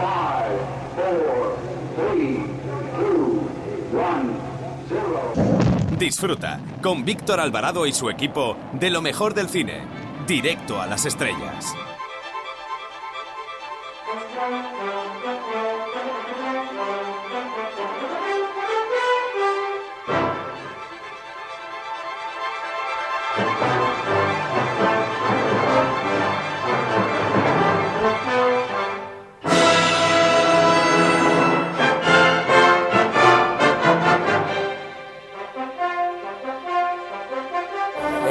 5, 4, 3, 2, 1, 0. Disfruta con Víctor Alvarado y su equipo de lo mejor del cine. Directo a las estrellas.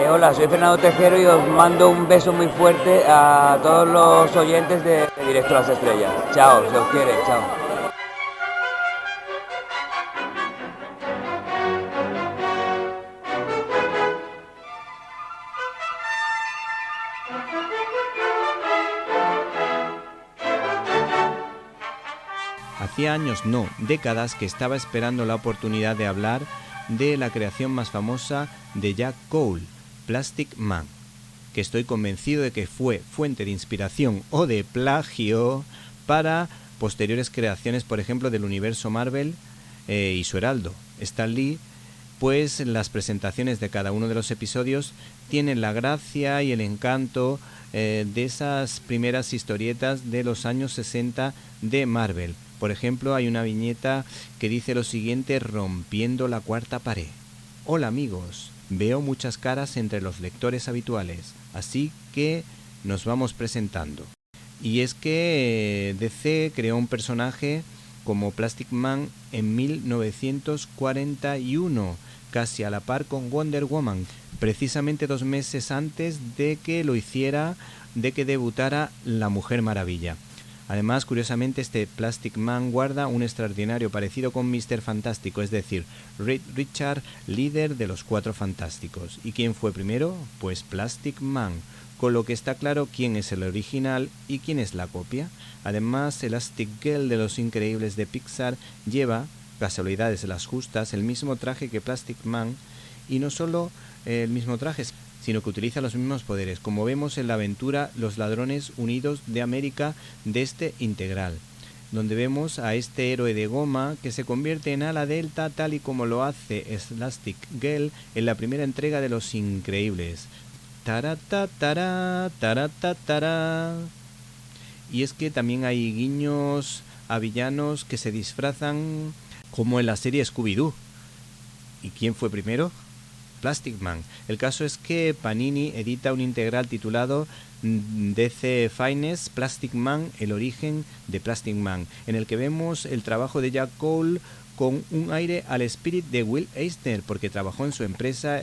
Hola, soy Fernando Tejero y os mando un beso muy fuerte a todos los oyentes de Directo a las Estrellas. Chao, se os quiere, chao. Hacía años, no, décadas, que estaba esperando la oportunidad de hablar de la creación más famosa de Jack Cole, Plastic Man, que estoy convencido de que fue fuente de inspiración o de plagio para posteriores creaciones, por ejemplo, del universo Marvel y su heraldo, Stan Lee, pues las presentaciones de cada uno de los episodios tienen la gracia y el encanto de esas primeras historietas de los años 60 de Marvel. Por ejemplo, hay una viñeta que dice lo siguiente, rompiendo la cuarta pared. Hola amigos, veo muchas caras entre los lectores habituales, así que nos vamos presentando. Y es que DC creó un personaje como Plastic Man en 1941, casi a la par con Wonder Woman, precisamente 2 meses antes de que lo hiciera, de que debutara la Mujer Maravilla. Además, curiosamente, este Plastic Man guarda un extraordinario parecido con Mr. Fantástico, es decir, Reed Richards, líder de los 4 Fantásticos. ¿Y quién fue primero? Pues Plastic Man, con lo que está claro quién es el original y quién es la copia. Además, Elastic Girl de Los Increíbles de Pixar lleva, casualidades las justas, el mismo traje que Plastic Man, y no solo el mismo traje, sino que utiliza los mismos poderes, como vemos en la aventura Los Ladrones Unidos de América de este integral, donde vemos a este héroe de goma que se convierte en ala delta tal y como lo hace Elastic Girl en la primera entrega de Los Increíbles. Taratatara, taratatara. Y es que también hay guiños a villanos que se disfrazan como en la serie Scooby-Doo. ¿Y quién fue primero? Plastic Man. El caso es que Panini edita un integral titulado DC Finest Plastic Man, el origen de Plastic Man, en el que vemos el trabajo de Jack Cole con un aire al espíritu de Will Eisner, porque trabajó en su empresa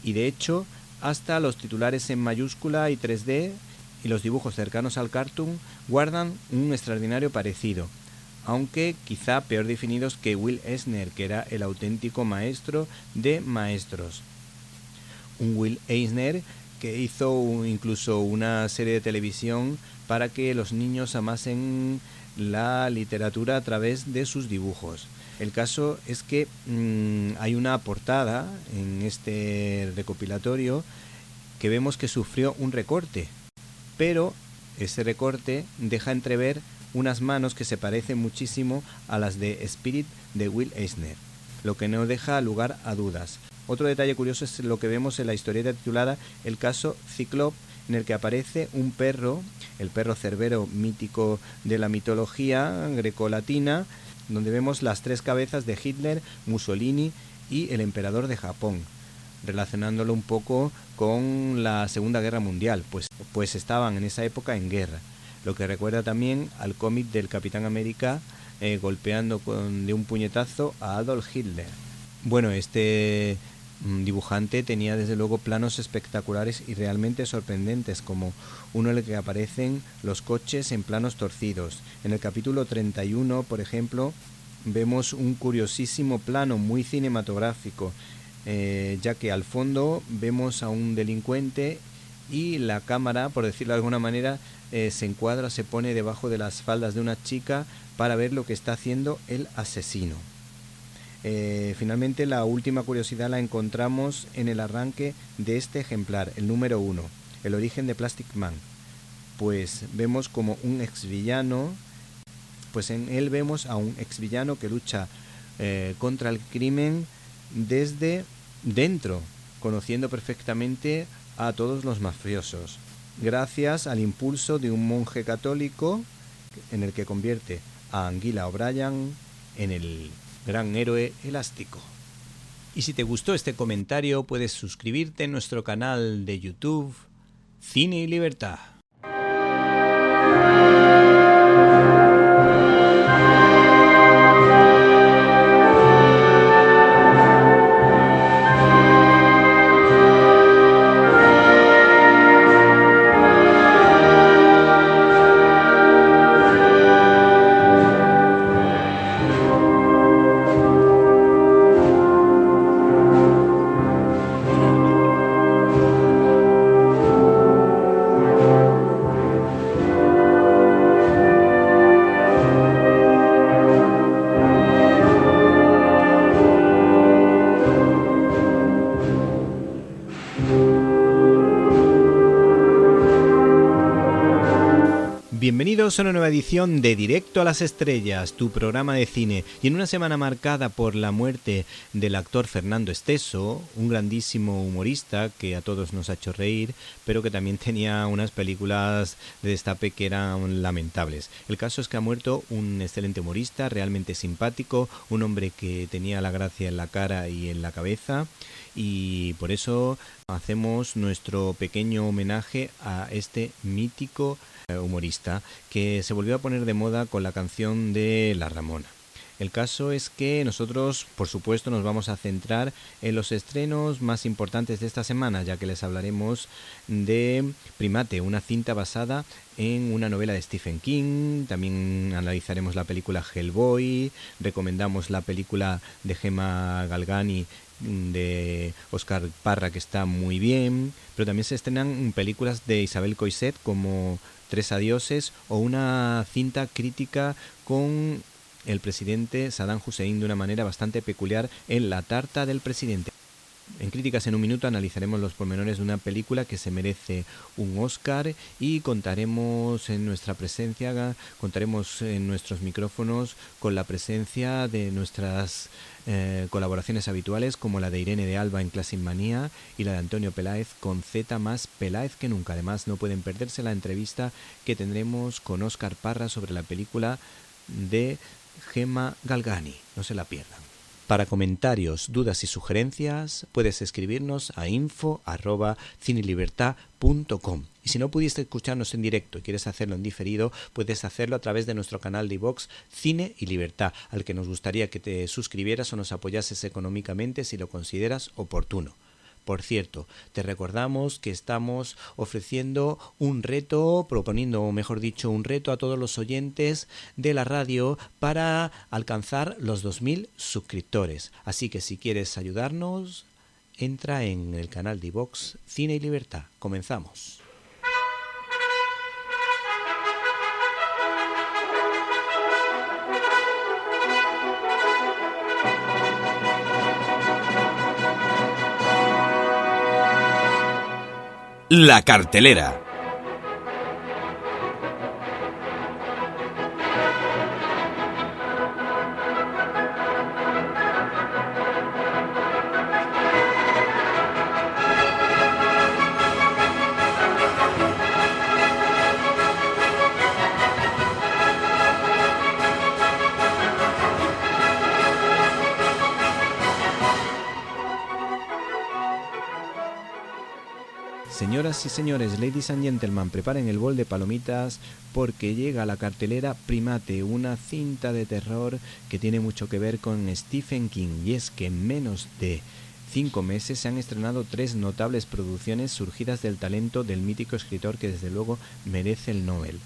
y de hecho hasta los titulares en mayúscula y 3D y los dibujos cercanos al cartoon guardan un extraordinario parecido, aunque quizá peor definidos que Will Eisner, que era el auténtico maestro de maestros. Un Will Eisner que hizo incluso una serie de televisión para que los niños amasen la literatura a través de sus dibujos. El caso es que hay una portada en este recopilatorio que vemos que sufrió un recorte, pero ese recorte deja entrever unas manos que se parecen muchísimo a las de Spirit de Will Eisner, lo que no deja lugar a dudas. Otro detalle curioso es lo que vemos en la historieta titulada El caso Cíclope, en el que aparece un perro, el perro Cerbero mítico de la mitología grecolatina, donde vemos las 3 cabezas de Hitler, Mussolini y el emperador de Japón, relacionándolo un poco con la Segunda Guerra Mundial, pues estaban en esa época en guerra, lo que recuerda también al cómic del Capitán América golpeando de un puñetazo a Adolf Hitler. Bueno, este dibujante tenía desde luego planos espectaculares y realmente sorprendentes, como uno en el que aparecen los coches en planos torcidos. En el capítulo 31, por ejemplo, vemos un curiosísimo plano muy cinematográfico, ya que al fondo vemos a un delincuente y la cámara, por decirlo de alguna manera, se encuadra, se pone debajo de las faldas de una chica para ver lo que está haciendo el asesino. Finalmente, la última curiosidad la encontramos en el arranque de este ejemplar, el número 1, el origen de Plastic Man. Pues vemos como un exvillano Pues en él vemos a un exvillano que lucha contra el crimen desde dentro, conociendo perfectamente a todos los mafiosos, gracias al impulso de un monje católico en el que convierte a Anguilla O'Brien en el gran héroe elástico. Y si te gustó este comentario, puedes suscribirte en nuestro canal de YouTube, Cine y Libertad. Bienvenidos a una nueva edición de Directo a las Estrellas, tu programa de cine. Y en una semana marcada por la muerte del actor Fernando Esteso, un grandísimo humorista que a todos nos ha hecho reír, pero que también tenía unas películas de destape que eran lamentables. El caso es que ha muerto un excelente humorista, realmente simpático, un hombre que tenía la gracia en la cara y en la cabeza, y por eso hacemos nuestro pequeño homenaje a este mítico humorista que se volvió a poner de moda con la canción de La Ramona. El caso es que nosotros, por supuesto, nos vamos a centrar en los estrenos más importantes de esta semana, ya que les hablaremos de Primate, una cinta basada en una novela de Stephen King. También analizaremos la película Hellboy, recomendamos la película de Gemma Galgani de Óscar Parra, que está muy bien, pero también se estrenan películas de Isabel Coixet como Tres adioses o una cinta crítica con el presidente Saddam Hussein de una manera bastante peculiar en La tarta del presidente. En Críticas en un Minuto analizaremos los pormenores de una película que se merece un Oscar y contaremos en nuestra presencia, contaremos en nuestros micrófonos con la presencia de nuestras colaboraciones habituales, como la de Irene de Alba en Classic Manía y la de Antonio Peláez con Z más Peláez que nunca. Además, no pueden perderse la entrevista que tendremos con Óscar Parra sobre la película de Gemma Galgani. No se la pierdan. Para comentarios, dudas y sugerencias puedes escribirnos a info@cinelibertad.com. Y si no pudiste escucharnos en directo y quieres hacerlo en diferido, puedes hacerlo a través de nuestro canal de iVoox Cine y Libertad, al que nos gustaría que te suscribieras o nos apoyases económicamente si lo consideras oportuno. Por cierto, te recordamos que estamos ofreciendo un reto, proponiendo, mejor dicho, un reto a todos los oyentes de la radio para alcanzar los 2000 suscriptores. Así que si quieres ayudarnos, entra en el canal de iVoox Cine y Libertad. Comenzamos. La cartelera. Señoras y señores, ladies and gentlemen, preparen el bol de palomitas porque llega a la cartelera Primate, una cinta de terror que tiene mucho que ver con Stephen King. Y es que en menos de 5 meses se han estrenado 3 notables producciones surgidas del talento del mítico escritor que desde luego merece el Nobel.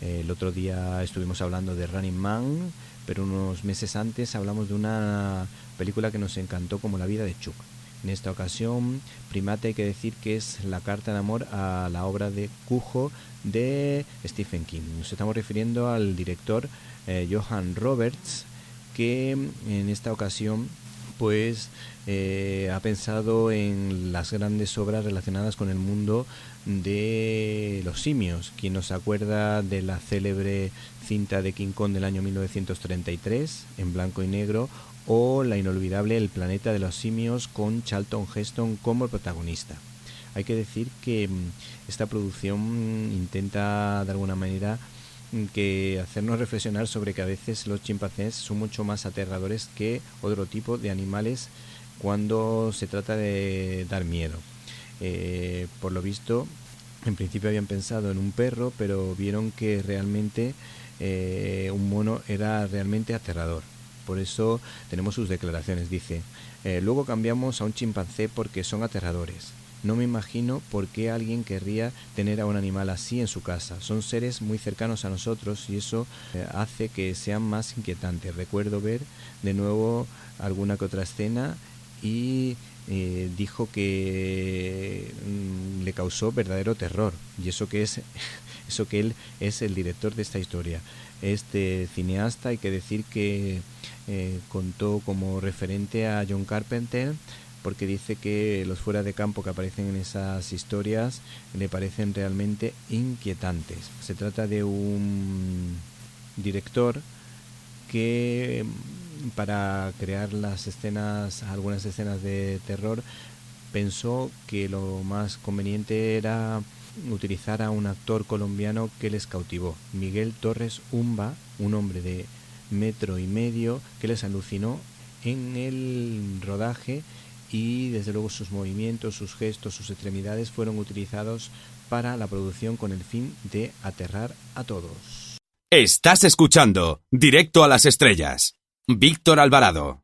El otro día estuvimos hablando de Running Man, pero unos meses antes hablamos de una película que nos encantó como La vida de Chuck. En esta ocasión, Primate hay que decir que es la carta de amor a la obra de Cujo de Stephen King. Nos estamos refiriendo al director Johan Roberts, que en esta ocasión pues ha pensado en las grandes obras relacionadas con el mundo de los simios. Quien nos acuerda de la célebre cinta de King Kong del año 1933 en blanco y negro, o la inolvidable El planeta de los simios con Charlton Heston como protagonista. Hay que decir que esta producción intenta de alguna manera que hacernos reflexionar sobre que a veces los chimpancés son mucho más aterradores que otro tipo de animales cuando se trata de dar miedo. Por lo visto, en principio habían pensado en un perro, pero vieron que realmente un mono era realmente aterrador. Por eso tenemos sus declaraciones. Dice, luego cambiamos a un chimpancé porque son aterradores. No me imagino por qué alguien querría tener a un animal así en su casa. Son seres muy cercanos a nosotros y eso hace que sean más inquietantes. Recuerdo ver de nuevo alguna que otra escena y dijo que le causó verdadero terror. Y eso que él es el director de esta historia. Este cineasta, hay que decir que contó como referente a John Carpenter, porque dice que los fuera de campo que aparecen en esas historias le parecen realmente inquietantes. Se trata de un director que para crear algunas escenas de terror, pensó que lo más conveniente era utilizar a un actor colombiano que les cautivó, Miguel Torres Umba, un hombre de 1,5 metros que les alucinó en el rodaje, y desde luego sus movimientos, sus gestos, sus extremidades fueron utilizados para la producción con el fin de aterrar a todos. Estás escuchando Directo a las Estrellas. Víctor Alvarado.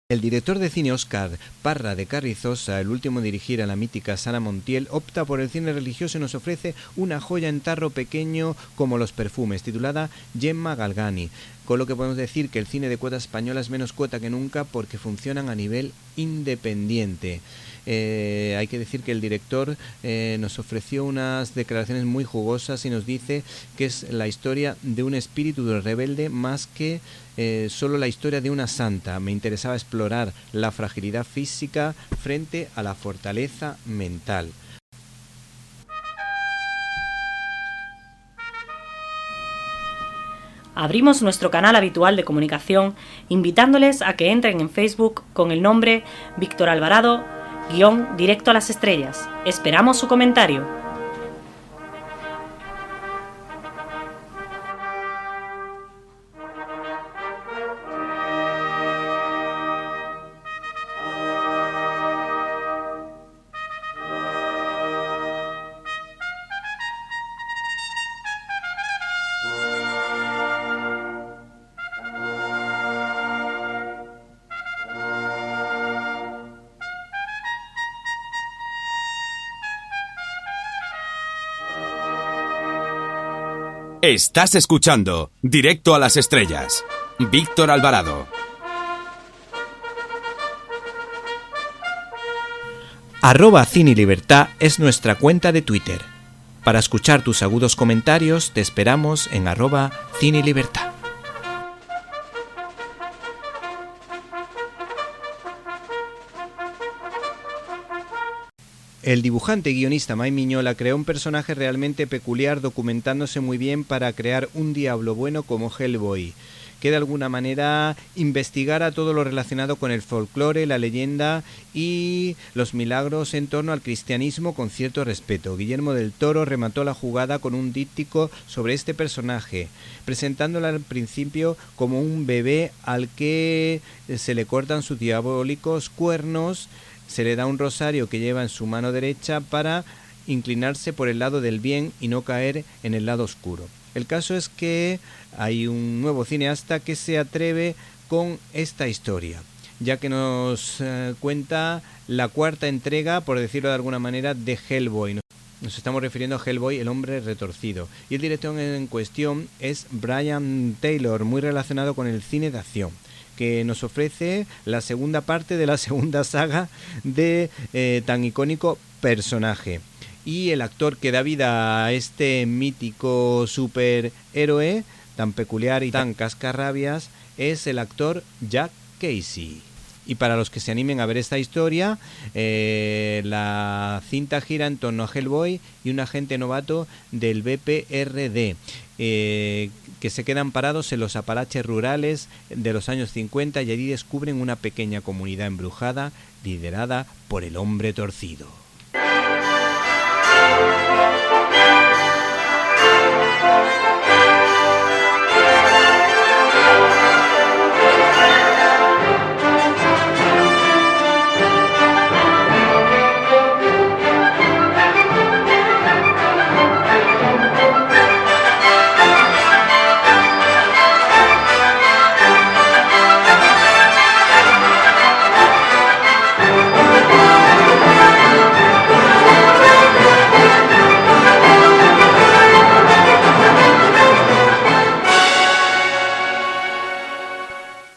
El director de cine Óscar Parra de Carrizosa, el último en dirigir a la mítica Sala Montiel, opta por el cine religioso y nos ofrece una joya en tarro pequeño como los perfumes, titulada Gemma Galgani, con lo que podemos decir que el cine de cuota española es menos cuota que nunca porque funcionan a nivel independiente. Hay que decir que el director nos ofreció unas declaraciones muy jugosas y nos dice que es la historia de un espíritu rebelde más que solo la historia de una santa. Me interesaba explorar la fragilidad física frente a la fortaleza mental. Abrimos nuestro canal habitual de comunicación invitándoles a que entren en Facebook con el nombre Víctor Alvarado _Directo a las Estrellas. Esperamos su comentario. Estás escuchando Directo a las Estrellas. Víctor Alvarado. @CineLibertad es nuestra cuenta de Twitter. Para escuchar tus agudos comentarios te esperamos en @CineLibertad. El dibujante y guionista Mike Mignola creó un personaje realmente peculiar, documentándose muy bien para crear un diablo bueno como Hellboy, que de alguna manera investigara todo lo relacionado con el folclore, la leyenda y los milagros en torno al cristianismo con cierto respeto. Guillermo del Toro remató la jugada con un díptico sobre este personaje, presentándolo al principio como un bebé al que se le cortan sus diabólicos cuernos. Se le da un rosario que lleva en su mano derecha para inclinarse por el lado del bien y no caer en el lado oscuro. El caso es que hay un nuevo cineasta que se atreve con esta historia, ya que nos cuenta la cuarta entrega, por decirlo de alguna manera, de Hellboy. Nos estamos refiriendo a Hellboy, el hombre retorcido. Y el director en cuestión es Brian Taylor, muy relacionado con el cine de acción, que nos ofrece la segunda parte de la segunda saga de tan icónico personaje. Y el actor que da vida a este mítico superhéroe tan peculiar y tan cascarrabias es el actor Jack Casey. Y para los que se animen a ver esta historia, la cinta gira en torno a Hellboy y un agente novato del BPRD, que se quedan parados en los Apalaches rurales de los años 50 y allí descubren una pequeña comunidad embrujada liderada por el Hombre Torcido.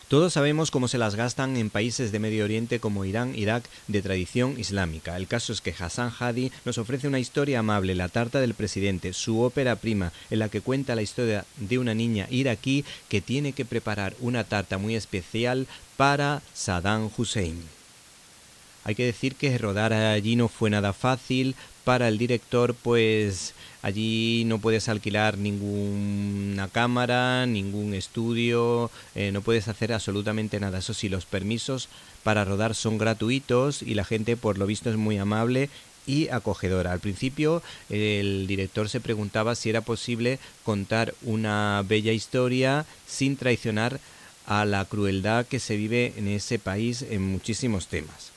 Todos sabemos cómo se las gastan en países de Medio Oriente como Irán, Irak, de tradición islámica. El caso es que Hassan Hadi nos ofrece una historia amable, La tarta del presidente, su ópera prima, en la que cuenta la historia de una niña iraquí que tiene que preparar una tarta muy especial para Saddam Hussein. Hay que decir que rodar allí no fue nada fácil. Para el director, pues allí no puedes alquilar ninguna cámara, ningún estudio, no puedes hacer absolutamente nada. Eso sí, los permisos para rodar son gratuitos y la gente, por lo visto, es muy amable y acogedora. Al principio, el director se preguntaba si era posible contar una bella historia sin traicionar a la crueldad que se vive en ese país en muchísimos temas.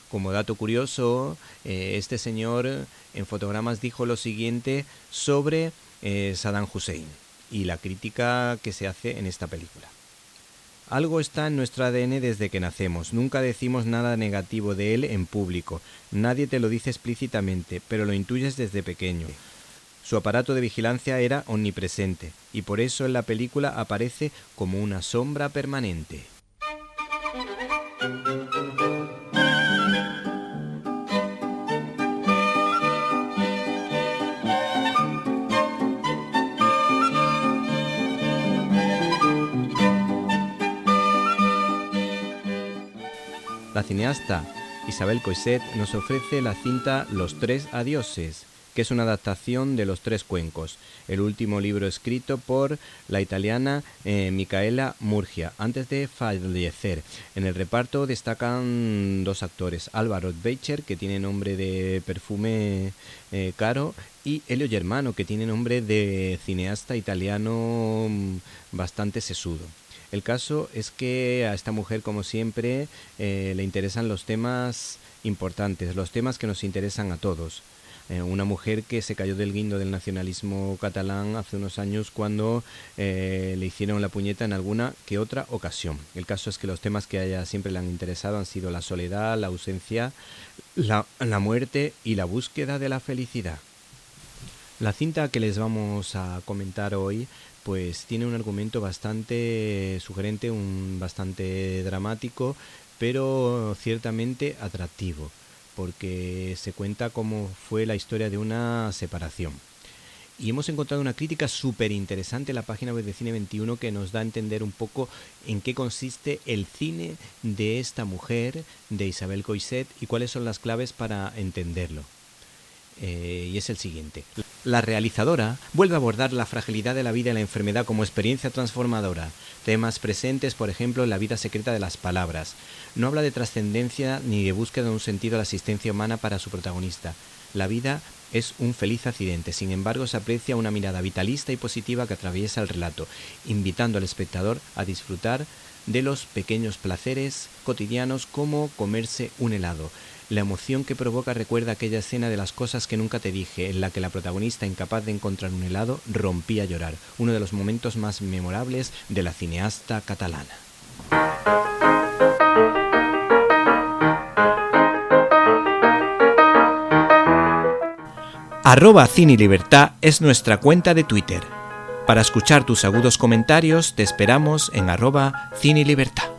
Como dato curioso, este señor en fotogramas dijo lo siguiente sobre Saddam Hussein y la crítica que se hace en esta película. Algo está en nuestro ADN desde que nacemos. Nunca decimos nada negativo de él en público. Nadie te lo dice explícitamente, pero lo intuyes desde pequeño. Su aparato de vigilancia era omnipresente y por eso en la película aparece como una sombra permanente. La cineasta Isabel Coixet nos ofrece la cinta Los Tres Adioses, que es una adaptación de Los Tres Cuencos, el último libro escrito por la italiana Micaela Murgia, antes de fallecer. En el reparto destacan dos actores, Álvaro Becher, que tiene nombre de perfume caro, y Elio Germano, que tiene nombre de cineasta italiano bastante sesudo. El caso es que a esta mujer, como siempre, le interesan los temas importantes, los temas que nos interesan a todos. Una mujer que se cayó del guindo del nacionalismo catalán hace unos años cuando le hicieron la puñeta en alguna que otra ocasión. El caso es que los temas que a ella siempre le han interesado han sido la soledad, la ausencia, la muerte y la búsqueda de la felicidad. La cinta que les vamos a comentar hoy pues tiene un argumento bastante sugerente, bastante dramático, pero ciertamente atractivo, porque se cuenta cómo fue la historia de una separación. Y hemos encontrado una crítica súper interesante en la página web de Cine 21 que nos da a entender un poco en qué consiste el cine de esta mujer, de Isabel Coixet, y cuáles son las claves para entenderlo. Y es el siguiente. La realizadora vuelve a abordar la fragilidad de la vida y la enfermedad como experiencia transformadora. Temas presentes, por ejemplo, en la vida secreta de las palabras. No habla de trascendencia ni de búsqueda de un sentido a la existencia humana para su protagonista. La vida es un feliz accidente, sin embargo se aprecia una mirada vitalista y positiva que atraviesa el relato, invitando al espectador a disfrutar de los pequeños placeres cotidianos como comerse un helado. La emoción que provoca recuerda aquella escena de Las cosas que nunca te dije, en la que la protagonista, incapaz de encontrar un helado, rompía a llorar, uno de los momentos más memorables de la cineasta catalana. @CineLibertad es nuestra cuenta de Twitter. Para escuchar tus agudos comentarios te esperamos en @CineLibertad.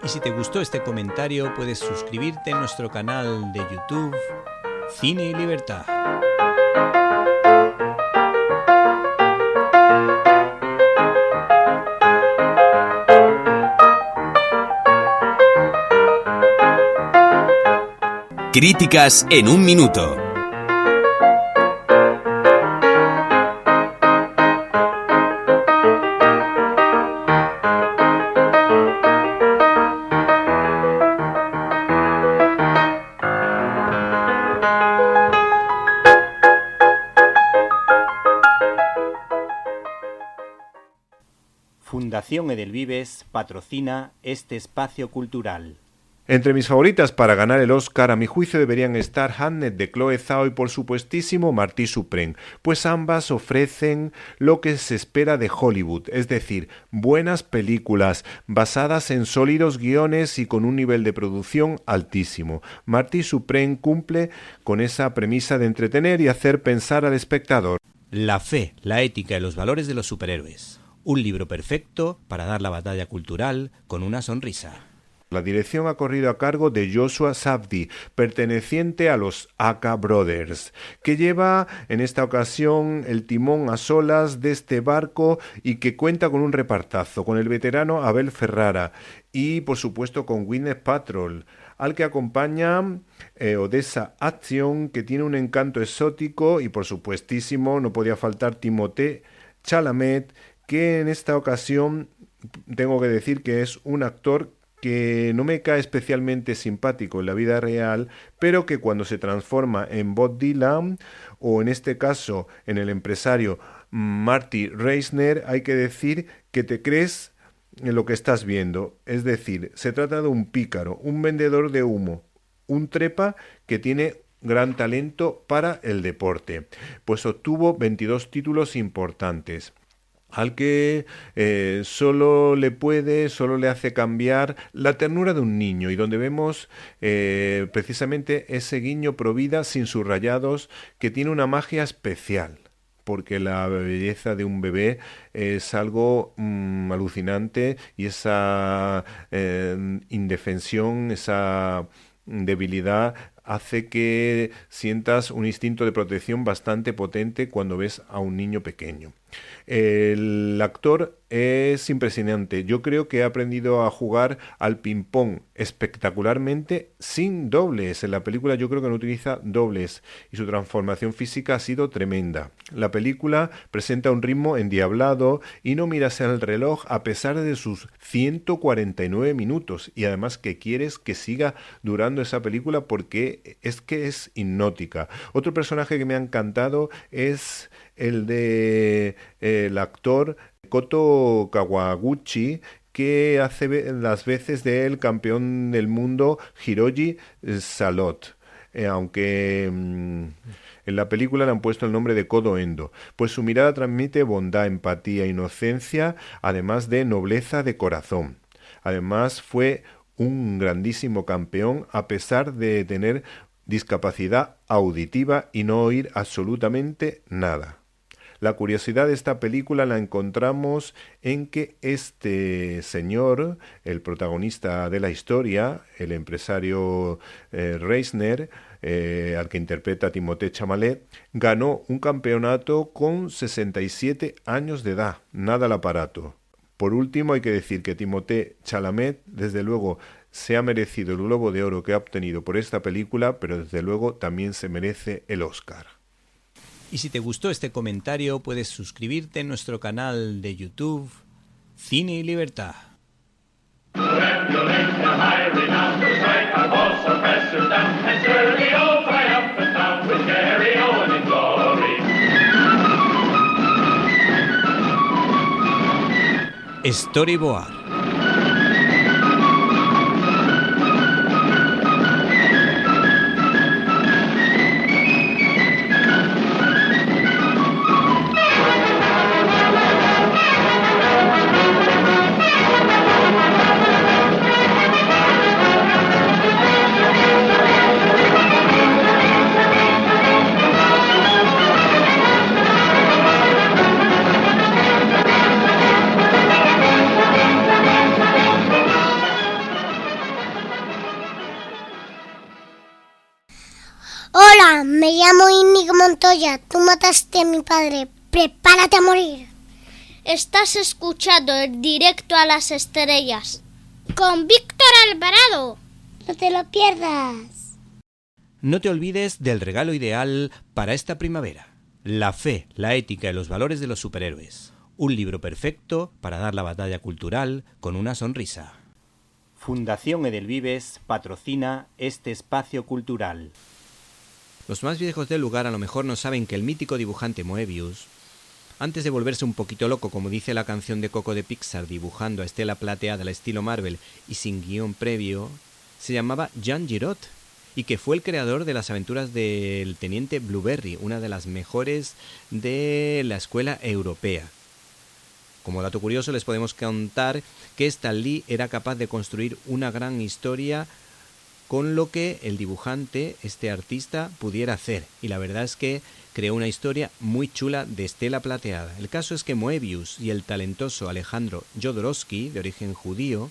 Y si te gustó este comentario, puedes suscribirte en nuestro canal de YouTube Cine y Libertad. Críticas en un minuto. Fundación Edelvives patrocina este espacio cultural. Entre mis favoritas para ganar el Oscar, a mi juicio deberían estar Hamnet de Chloe Zhao y por supuestísimo Marty Supreme, pues ambas ofrecen lo que se espera de Hollywood, es decir, buenas películas basadas en sólidos guiones y con un nivel de producción altísimo. Marty Supreme cumple con esa premisa de entretener y hacer pensar al espectador. La fe, la ética y los valores de los superhéroes. Un libro perfecto para dar la batalla cultural con una sonrisa. La dirección ha corrido a cargo de Joshua Safdie, perteneciente a los Aka Brothers, que lleva en esta ocasión el timón a solas de este barco y que cuenta con un repartazo, con el veterano Abel Ferrara y por supuesto con Gwyneth Paltrow, al que acompaña Odessa Action, que tiene un encanto exótico, y por supuestísimo no podía faltar Timothée Chalamet, que en esta ocasión tengo que decir que es un actor que no me cae especialmente simpático en la vida real, pero que cuando se transforma en Bob Dylan, o en este caso en el empresario Marty Reisner, hay que decir que te crees en lo que estás viendo. Es decir, se trata de un pícaro, un vendedor de humo, un trepa que tiene gran talento para el deporte, pues obtuvo 22 títulos importantes, al que solo le hace cambiar la ternura de un niño, y donde vemos precisamente ese guiño pro vida sin subrayados que tiene una magia especial, porque la belleza de un bebé es algo alucinante, y esa indefensión, esa debilidad hace que sientas un instinto de protección bastante potente cuando ves a un niño pequeño. El actor es impresionante. Yo creo que ha aprendido a jugar al ping-pong espectacularmente sin dobles. En la película yo creo que no utiliza dobles y su transformación física ha sido tremenda. La película presenta un ritmo endiablado y no miras el reloj a pesar de sus 149 minutos, y además que quieres que siga durando esa película porque es hipnótica. Otro personaje que me ha encantado es el de el actor Koto Kawaguchi, que hace las veces del campeón del mundo Hiroji Salot, aunque en la película le han puesto el nombre de Kodo Endo, pues su mirada transmite bondad, empatía, inocencia, además de nobleza de corazón. Además fue un grandísimo campeón a pesar de tener discapacidad auditiva y no oír absolutamente nada. La curiosidad de esta película la encontramos en que este señor, el protagonista de la historia, el empresario Reisner, al que interpreta Timothée Chalamet, ganó un campeonato con 67 años de edad, nada al aparato. Por último, hay que decir que Timothée Chalamet, desde luego, se ha merecido el Globo de Oro que ha obtenido por esta película, pero desde luego también se merece el Oscar. Y si te gustó este comentario, puedes suscribirte en nuestro canal de YouTube, Cine y Libertad. Storyboard. Hola, me llamo Íñigo Montoya. Tú mataste a mi padre. Prepárate a morir. Estás escuchando el Directo a las Estrellas con Víctor Alvarado. No te lo pierdas. No te olvides del regalo ideal para esta primavera: La fe, la ética y los valores de los superhéroes. Un libro perfecto para dar la batalla cultural con una sonrisa. Fundación Edelvives patrocina este espacio cultural. Los más viejos del lugar a lo mejor no saben que el mítico dibujante Moebius, antes de volverse un poquito loco, como dice la canción de Coco de Pixar, dibujando a Estela Plateada al estilo Marvel y sin guión previo, se llamaba Jean Giraud, y que fue el creador de las aventuras del Teniente Blueberry, una de las mejores de la escuela europea. Como dato curioso les podemos contar que Stan Lee era capaz de construir una gran historia con lo que el dibujante, este artista, pudiera hacer. Y la verdad es que creó una historia muy chula de Estela Plateada. El caso es que Moebius y el talentoso Alejandro Jodorowsky, de origen judío,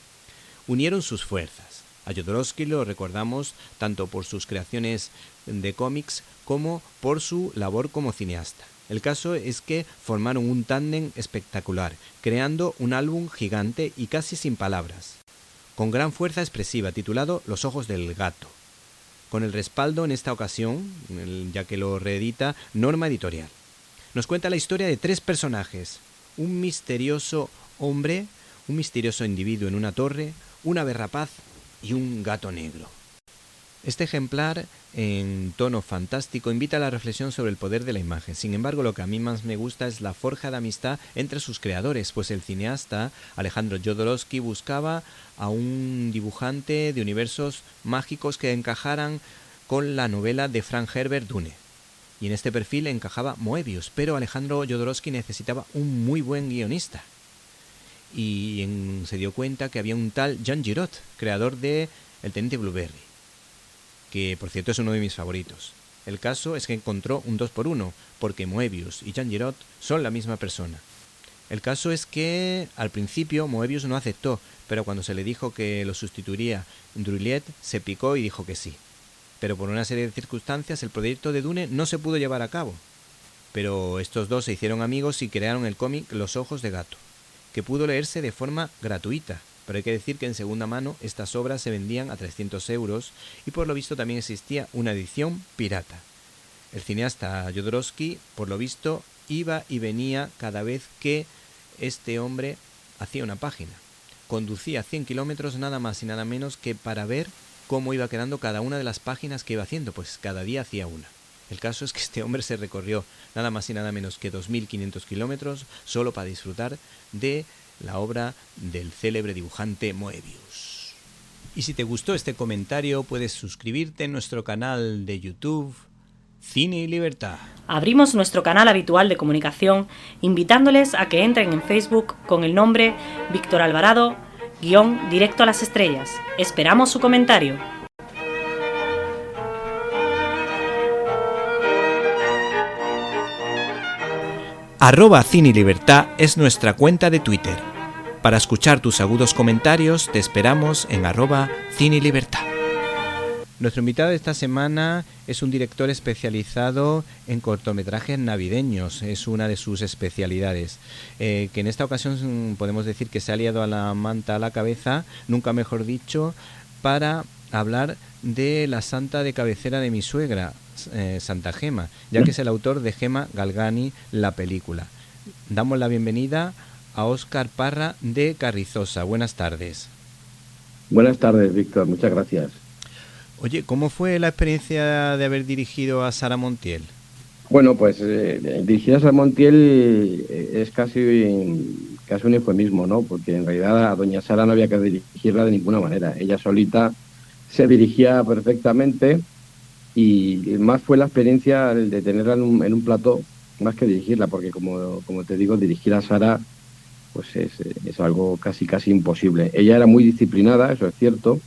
unieron sus fuerzas. A Jodorowsky lo recordamos tanto por sus creaciones de cómics como por su labor como cineasta. El caso es que formaron un tándem espectacular, creando un álbum gigante y casi sin palabras, con gran fuerza expresiva, titulado Los ojos del gato, con el respaldo en esta ocasión, ya que lo reedita Norma Editorial. Nos cuenta la historia de 3 personajes: un misterioso hombre, un misterioso individuo en una torre, un ave rapaz y un gato negro. Este ejemplar, en tono fantástico, invita a la reflexión sobre el poder de la imagen. Sin embargo, lo que a mí más me gusta es la forja de amistad entre sus creadores, pues el cineasta Alejandro Jodorowsky buscaba a un dibujante de universos mágicos que encajaran con la novela de Frank Herbert Dune. Y en este perfil encajaba Moebius, pero Alejandro Jodorowsky necesitaba un muy buen guionista. Y se dio cuenta que había un tal Jean Giraud, creador de El Teniente Blueberry, que por cierto es uno de mis favoritos. El caso es que encontró un 2x1, porque Moebius y Jean Giraud son la misma persona. El caso es que al principio Moebius no aceptó, pero cuando se le dijo que lo sustituiría Druillet, se picó y dijo que sí. Pero por una serie de circunstancias el proyecto de Dune no se pudo llevar a cabo. Pero estos dos se hicieron amigos y crearon el cómic Los ojos de gato, que pudo leerse de forma gratuita. Pero hay que decir que en segunda mano estas obras se vendían a 300 euros y por lo visto también existía una edición pirata. El cineasta Jodorowsky, por lo visto, iba y venía cada vez que este hombre hacía una página. Conducía 100 kilómetros nada más y nada menos que para ver cómo iba quedando cada una de las páginas que iba haciendo, pues cada día hacía una. El caso es que este hombre se recorrió nada más y nada menos que 2.500 kilómetros solo para disfrutar de la obra del célebre dibujante Moebius. Y si te gustó este comentario, puedes suscribirte en nuestro canal de YouTube Cine y Libertad. Abrimos nuestro canal habitual de comunicación invitándoles a que entren en Facebook con el nombre Víctor Alvarado _Directo a las Estrellas. Esperamos su comentario. @Cine y Libertad es nuestra cuenta de Twitter. Para escuchar tus agudos comentarios te esperamos en @Cine y Libertad. Nuestro invitado de esta semana es un director especializado en cortometrajes navideños, es una de sus especialidades, que en esta ocasión podemos decir que se ha liado a la manta a la cabeza, nunca mejor dicho, para hablar de la santa de cabecera de mi suegra, Santa Gema, ya que es el autor de Gema Galgani, la película. Damos la bienvenida a Óscar Parra de Carrizosa. Buenas tardes. Buenas tardes, Víctor. Muchas gracias. Oye, ¿cómo fue la experiencia de haber dirigido a Sara Montiel? Bueno, pues dirigir a Sara Montiel es casi un eufemismo, ¿no? Porque en realidad a doña Sara no había que dirigirla de ninguna manera. Ella solita se dirigía perfectamente y más fue la experiencia de tenerla en un plató más que dirigirla, porque como te digo, dirigir a Sara pues es algo casi imposible. Ella era muy disciplinada, eso es cierto,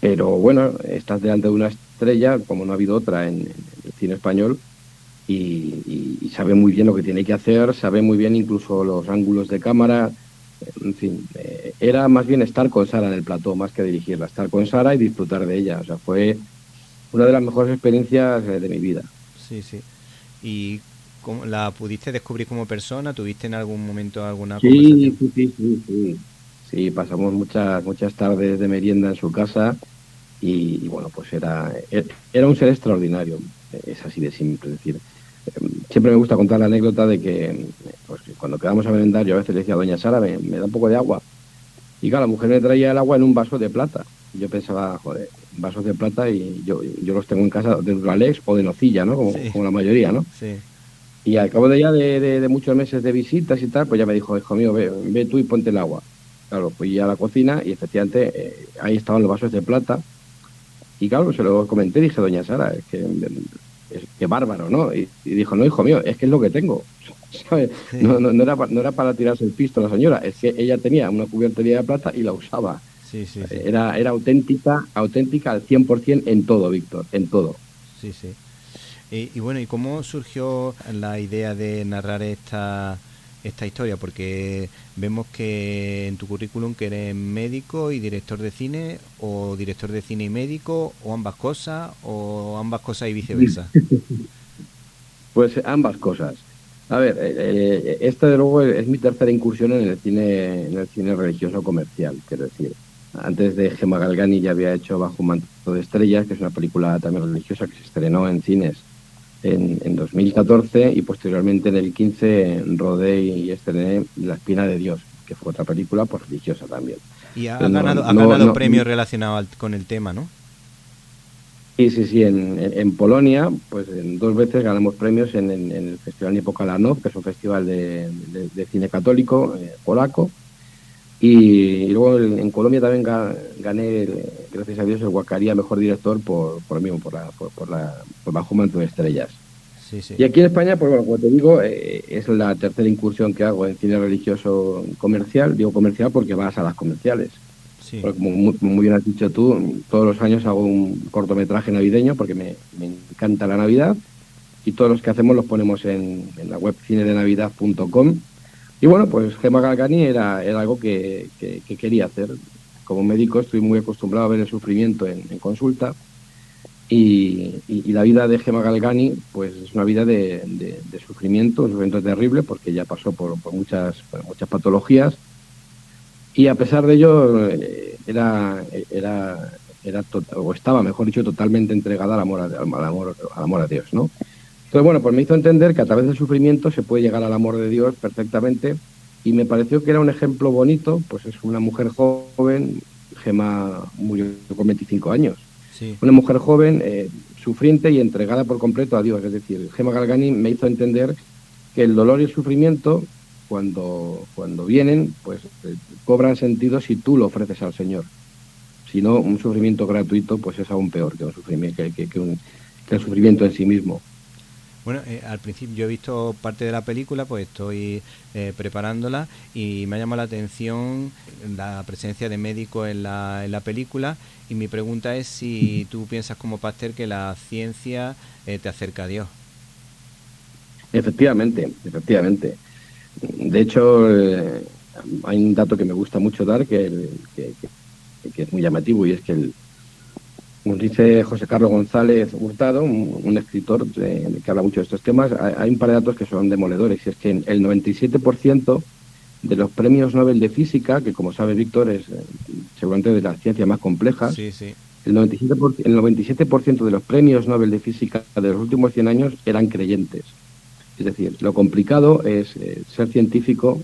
pero bueno, estás delante de una estrella, como no ha habido otra en el cine español, y sabe muy bien lo que tiene que hacer, sabe muy bien incluso los ángulos de cámara, en fin, era más bien estar con Sara en el plató, más que dirigirla, estar con Sara y disfrutar de ella, o sea, fue una de las mejores experiencias de mi vida. Sí, sí. ¿Y cómo la pudiste descubrir como persona? ¿Tuviste en algún momento alguna conversación? Sí, pasamos muchas tardes de merienda en su casa y bueno, pues era un ser extraordinario, es así de simple. Es decir, siempre me gusta contar la anécdota de que pues, cuando quedamos a merendar, yo a veces le decía a doña Sara, me da un poco de agua. Y claro, la mujer me traía el agua en un vaso de plata. Yo pensaba, joder, vasos de plata y yo los tengo en casa de Duralex o de nocilla, ¿no? Como la mayoría, ¿no? Sí. Y al cabo de ya de muchos meses de visitas y tal, pues ya me dijo, hijo mío, ve tú y ponte el agua. Claro, fui a la cocina y efectivamente ahí estaban los vasos de plata. Y claro, se lo comenté, dije, doña Sara, es que bárbaro, ¿no? Y dijo, no, hijo mío, es que es lo que tengo. ¿Sabes? Sí. No era para tirarse el pisto a la señora, es que ella tenía una cubiertería de plata y la usaba. Sí. Era auténtica al 100% en todo, Víctor, en todo. Sí. Y bueno, ¿y cómo surgió la idea de narrar esta historia? Porque vemos que en tu currículum que eres médico y director de cine, o director de cine y médico, o ambas cosas y viceversa. Pues ambas cosas. A ver, esta de luego es mi tercera incursión en el cine religioso comercial, quiero decir. Antes de Gemma Galgani ya había hecho Bajo un manto de estrellas, que es una película también religiosa que se estrenó en cines en 2014, y posteriormente en el 15 rodé y estrené La espina de Dios, que fue otra película pues religiosa también. Y ha ganado premios relacionados con el tema, ¿no? Sí, en Polonia, pues 2 veces ganamos premios en el Festival Niepokalanów, que es un festival de cine católico polaco, y luego en Colombia también gané, gracias a Dios, el Guacaría Mejor Director por Bajo un manto de estrellas. Sí. Y aquí en España, pues bueno, como te digo, es la tercera incursión que hago en cine religioso comercial. Digo comercial porque vas a las comerciales. Sí. Porque como muy bien has dicho tú, todos los años hago un cortometraje navideño porque me encanta la Navidad, y todos los que hacemos los ponemos en la web cinedenavidad.com. Y bueno, pues Gemma Galgani era algo que quería hacer. Como médico estoy muy acostumbrado a ver el sufrimiento en consulta, y la vida de Gemma Galgani pues es una vida de sufrimiento, un sufrimiento terrible, porque ella pasó por muchas patologías. Y a pesar de ello, estaba, mejor dicho, totalmente entregada al amor a Dios, ¿no? Entonces, bueno, pues me hizo entender que a través del sufrimiento se puede llegar al amor de Dios perfectamente, y me pareció que era un ejemplo bonito. Pues es una mujer joven, Gemma murió con 25 años, Sí. Una mujer joven, sufriente y entregada por completo a Dios. Es decir, Gemma Galgani me hizo entender que el dolor y el sufrimiento, cuando vienen, pues cobran sentido si tú lo ofreces al Señor. Si no, un sufrimiento gratuito pues es aún peor que un sufrimiento, que el sufrimiento en sí mismo. Bueno, al principio yo he visto parte de la película, pues estoy preparándola, y me ha llamado la atención la presencia de médicos en la película, y mi pregunta es si tú piensas como Pasteur que la ciencia te acerca a Dios. Efectivamente. De hecho, hay un dato que me gusta mucho dar que es muy llamativo, y es que como dice José Carlos González Hurtado, un escritor que habla mucho de estos temas, hay un par de datos que son demoledores, y es que el 97% de los premios Nobel de Física, que como sabe Víctor es seguramente de las ciencias más complejas, Sí. el 97% de los premios Nobel de Física de los últimos 100 años eran creyentes. Es decir, lo complicado es ser científico,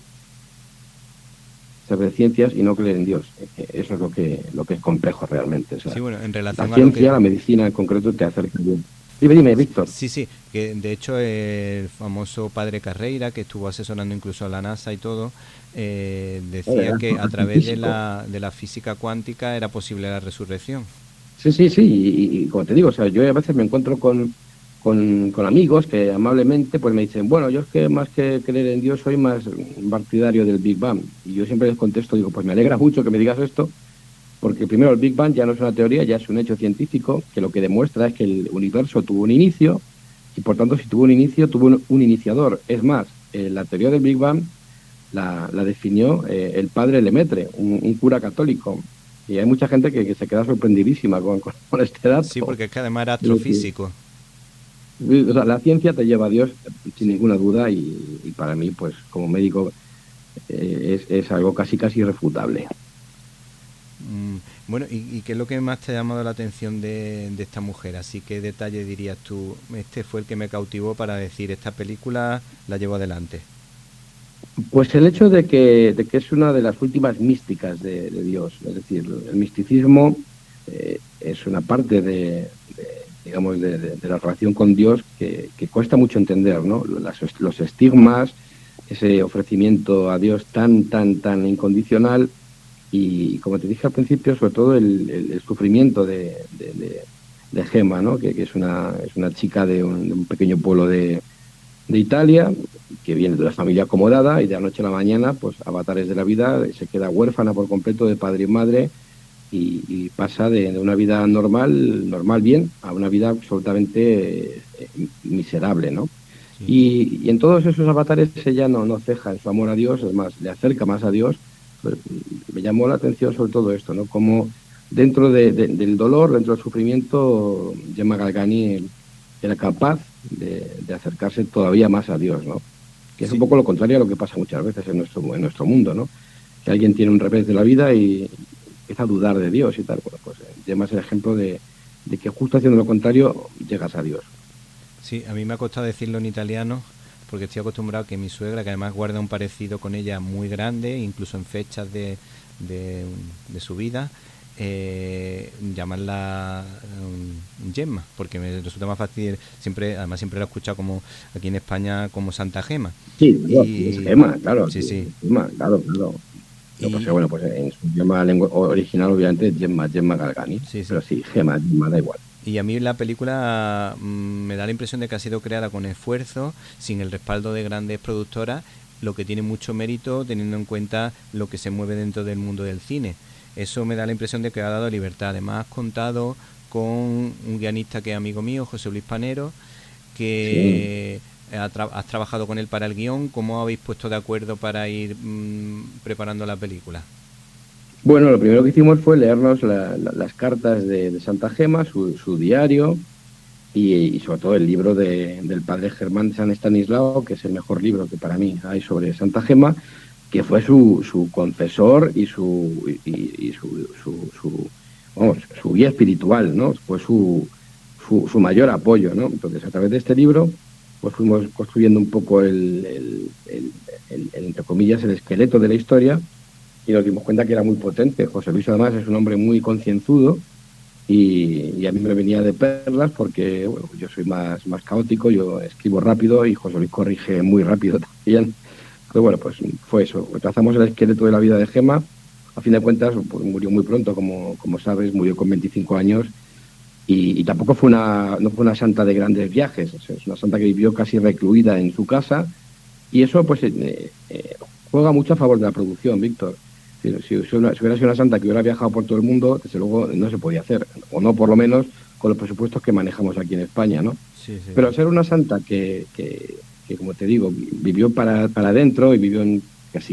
ser de ciencias y no creer en Dios. Eso es lo que es complejo realmente. O sea, Sí, bueno, en relación la a lo ciencia, que... la medicina en concreto te acerca a Dios. Dime, Víctor. Sí, que de hecho el famoso padre Carreira, que estuvo asesorando incluso a la NASA y todo, decía que a través de la física cuántica era posible la resurrección. Sí, y como te digo, o sea, yo a veces me encuentro con amigos que amablemente pues me dicen, bueno, yo es que más que creer en Dios soy más partidario del Big Bang. Y yo siempre les contesto, digo, pues me alegra mucho que me digas esto, porque primero el Big Bang ya no es una teoría, ya es un hecho científico que lo que demuestra es que el universo tuvo un inicio, y por tanto si tuvo un inicio, tuvo un iniciador. Es más, la teoría del Big Bang la definió el padre Lemaitre, un cura católico. Y hay mucha gente que se queda sorprendidísima con este dato. Sí, porque es que además era astrofísico. O sea, la ciencia te lleva a Dios sin ninguna duda, y para mí, pues como médico, es algo casi irrefutable. Bueno, ¿y qué es lo que más te ha llamado la atención de esta mujer? Así que detalle dirías tú, este fue el que me cautivó para decir, esta película la llevo adelante. Pues el hecho de que es una de las últimas místicas de Dios, es decir, el misticismo es una parte digamos, de la relación con Dios que cuesta mucho entender, ¿no? Los estigmas, ese ofrecimiento a Dios tan incondicional y, como te dije al principio, sobre todo el sufrimiento de Gemma, ¿no? Que es una chica de un pequeño pueblo de Italia, que viene de una familia acomodada y de la noche a la mañana, pues avatares de la vida, se queda huérfana por completo de padre y madre y pasa de una vida normal bien, a una vida absolutamente miserable, ¿no? Sí. Y en todos esos avatares ella no ceja en su amor a Dios, es más, le acerca más a Dios. Pues, me llamó la atención sobre todo esto, ¿no? Como dentro del dolor, dentro del sufrimiento, Gemma Galgani era capaz de acercarse todavía más a Dios, ¿no? Que es un poco lo contrario a lo que pasa muchas veces en nuestro mundo, ¿no? Que alguien tiene un revés de la vida y empieza a dudar de Dios y tal. Bueno, pues Gemma es el ejemplo de que justo haciendo lo contrario llegas a Dios. Sí, a mí me ha costado decirlo en italiano porque estoy acostumbrado a que mi suegra, que además guarda un parecido con ella muy grande, incluso en fechas de su vida, llamarla Gemma, porque me resulta más fácil, además siempre la he escuchado como aquí en España como Santa Gema. Sí, es Gemma, claro. Sí. Gemma, claro. Bueno, pues en su idioma lengua original obviamente es Gemma Galgani, pero sí, Gemma da igual. Y a mí la película me da la impresión de que ha sido creada con esfuerzo, sin el respaldo de grandes productoras, lo que tiene mucho mérito teniendo en cuenta lo que se mueve dentro del mundo del cine. Eso me da la impresión de que ha dado libertad. Además, has contado con un guionista que es amigo mío, José Luis Panero, que has trabajado con él para el guión. ¿Cómo habéis puesto de acuerdo para ir preparando la película? Bueno, lo primero que hicimos fue leernos las cartas de Santa Gema, su diario y sobre todo el libro del padre Germán de San Estanislao, que es el mejor libro que para mí hay sobre Santa Gema, que fue su confesor y su guía espiritual, ¿no? Fue su mayor apoyo, ¿no? Entonces, a través de este libro, pues fuimos construyendo un poco entre comillas, el esqueleto de la historia y nos dimos cuenta que era muy potente. José Luis, además, es un hombre muy concienzudo y a mí me venía de perlas porque, bueno, yo soy más caótico, yo escribo rápido y José Luis corrige muy rápido también. Pero bueno, pues fue eso. Trazamos el esqueleto de la vida de Gemma. A fin de cuentas, pues murió muy pronto, como sabes, murió con 25 años y tampoco no fue una santa de grandes viajes. Es una santa que vivió casi recluida en su casa y eso pues juega mucho a favor de la producción, Víctor. Si hubiera sido una santa que hubiera viajado por todo el mundo, desde luego no se podía hacer, o no por lo menos con los presupuestos que manejamos aquí en España, ¿no? Sí. Pero al ser una santa que como te digo, vivió para adentro y vivió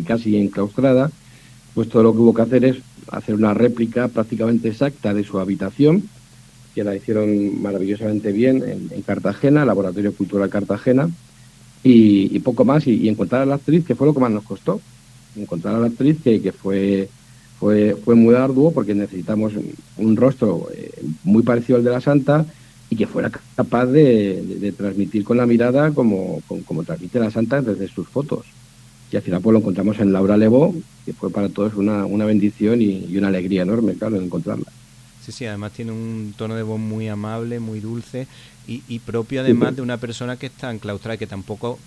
casi enclaustrada, pues todo lo que hubo que hacer es hacer una réplica prácticamente exacta de su habitación, que la hicieron maravillosamente bien en Cartagena, Laboratorio Cultural Cartagena, y poco más, y encontrar a la actriz, que fue lo que más nos costó, encontrar a la actriz que fue muy arduo, porque necesitamos un rostro muy parecido al de la santa, y que fuera capaz de transmitir con la mirada como transmite la santa desde sus fotos. Y al final pues lo encontramos en Laura Lebó, que fue para todos una bendición y una alegría enorme, claro, en encontrarla. Sí, además tiene un tono de voz muy amable, muy dulce y propio además de una persona que está enclaustrada, que tampoco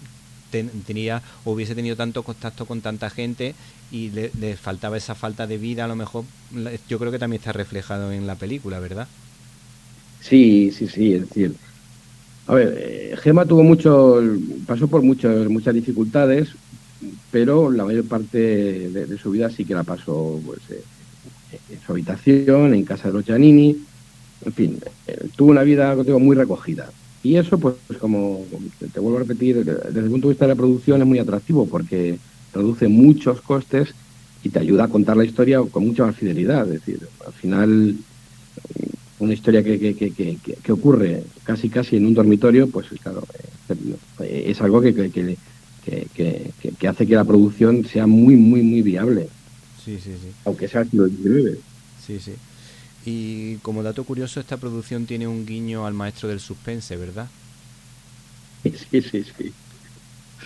hubiese tenido tanto contacto con tanta gente y le faltaba esa falta de vida, a lo mejor. Yo creo que también está reflejado en la película, ¿verdad? Sí, es decir, a ver, Gemma pasó por muchas dificultades, pero la mayor parte de su vida sí que la pasó pues, en su habitación, en casa de los Giannini, en fin, tuvo una vida muy recogida. Y eso, pues como te vuelvo a repetir, desde el punto de vista de la producción es muy atractivo porque reduce muchos costes y te ayuda a contar la historia con mucha más fidelidad. Es decir, al final, una historia que ocurre casi en un dormitorio, pues claro, es algo que hace que la producción sea muy viable. Sí. Aunque sea siglo XIX. Sí. Y como dato curioso, esta producción tiene un guiño al maestro del suspense, ¿verdad?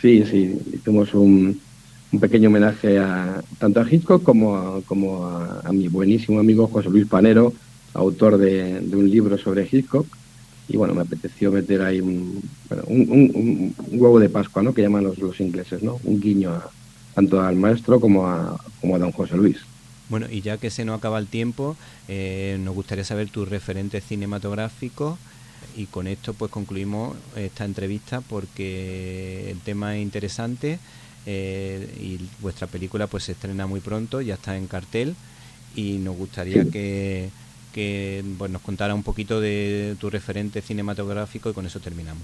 Sí, hicimos un pequeño homenaje tanto a Hitchcock como a mi buenísimo amigo José Luis Panero, autor de un libro sobre Hitchcock. Y bueno, me apeteció meter ahí un huevo de Pascua, ¿no?, que llaman los ingleses, ¿no? Un guiño tanto al maestro como a don José Luis. Bueno, y ya que se nos acaba el tiempo, nos gustaría saber tus referentes cinematográficos, y con esto pues concluimos esta entrevista, porque el tema es interesante, y vuestra película pues se estrena muy pronto, ya está en cartel, y nos gustaría que pues, nos contara un poquito de tu referente cinematográfico, y con eso terminamos.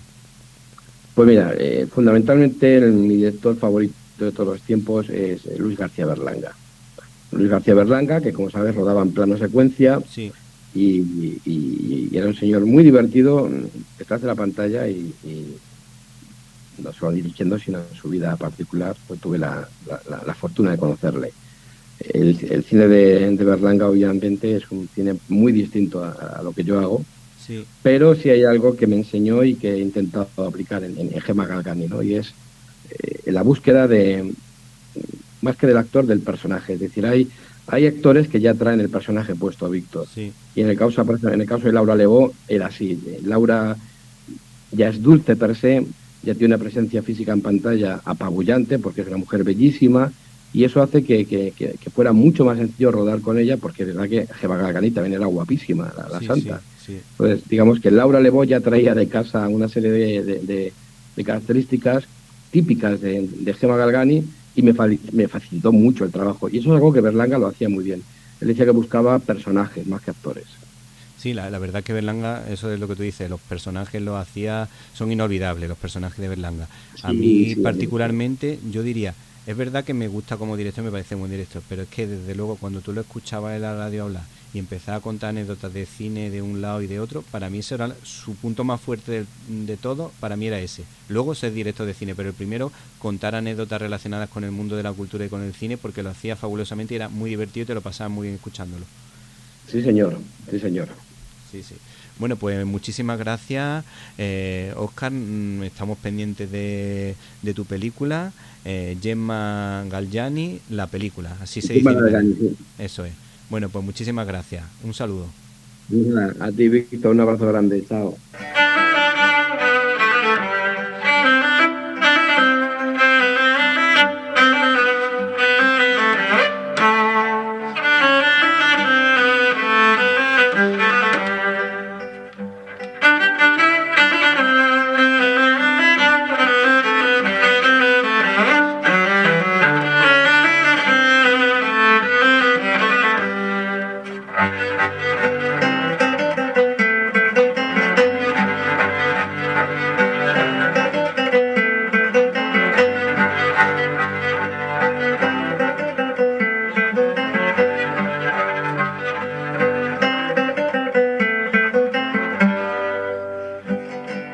Pues mira, fundamentalmente mi director favorito de todos los tiempos es Luis García Berlanga. Luis García Berlanga, que como sabes rodaba en plano secuencia, sí. y era un señor muy divertido detrás de la pantalla, y no solo dirigiendo, sino en su vida particular, pues tuve la fortuna de conocerle. El cine de Berlanga obviamente es un cine muy distinto a lo que yo hago, sí. Pero sí hay algo que me enseñó y que he intentado aplicar en Gemma Galgani, ¿no? Y es la búsqueda más que del actor, del personaje. Es decir, hay actores que ya traen el personaje puesto a Víctor. Sí. Y en el caso de Laura Lebó era así. Laura ya es dulce per se, ya tiene una presencia física en pantalla apabullante, porque es una mujer bellísima, y eso hace que fuera mucho más sencillo rodar con ella, porque es verdad que Gemma Galgani también era guapísima, la sí, santa. Sí. Entonces, digamos que Laura Lebó ya traía de casa una serie de características típicas de Gemma Galgani, y me facilitó mucho el trabajo. Y eso es algo que Berlanga lo hacía muy bien. Él decía que buscaba personajes más que actores. Sí, la verdad que Berlanga, eso es lo que tú dices, los personajes los hacía, son inolvidables los personajes de Berlanga. A mí particularmente, yo diría, es verdad que me gusta como director, me parece un buen director, pero es que desde luego cuando tú lo escuchabas en la radio hablar y empezaba a contar anécdotas de cine de un lado y de otro, para mí ese era su punto más fuerte de todo, para mí era ese. Luego ser director de cine, pero el primero, contar anécdotas relacionadas con el mundo de la cultura y con el cine, porque lo hacía fabulosamente y era muy divertido y te lo pasabas muy bien escuchándolo. Sí, señor. Sí. Bueno, pues muchísimas gracias, Óscar. Estamos pendientes de tu película, Gemma Galgani, la película, así se dice. Galgani, sí. Eso es. Bueno, pues muchísimas gracias. Un saludo. A ti, Víctor, un abrazo grande. Chao.